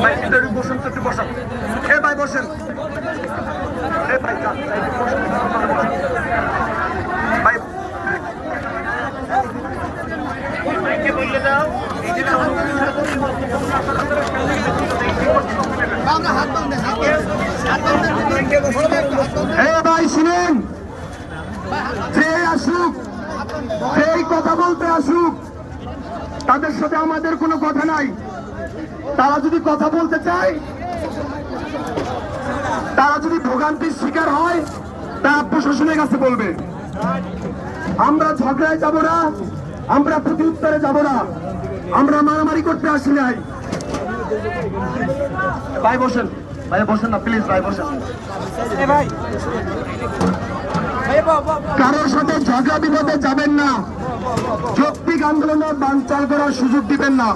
ভাই একটু বসুন তো, একটু বসুন। এ ভাই বসেন। এ ভাই যান, একটু বসুন। ভাই ভাইকে বললে দাও। ভাই শুনেন, যে আসুক, যেই কথা বলতে আসুক, তাদের সাথে আমাদের কোনো কথা নাই। তারা যদি কথা বলতে চায়, তারা যদি ভোগান্তির শিকার হয়, তা প্রশাসনের কাছে বলবে। আমরা ঝগড়ায় যাব না, আমরা প্রতি উত্তরে যাব না, আমরা মারামারি করতে আসি নাই। ভাই বসেন, ভাই বসেন না প্লিজ, ভাই বসেন। কারোর সাথে ঝগড়া বিবাদে যাবেন না, যৌক্তিক আন্দোলনে বানচাল করার সুযোগ দিবেন না।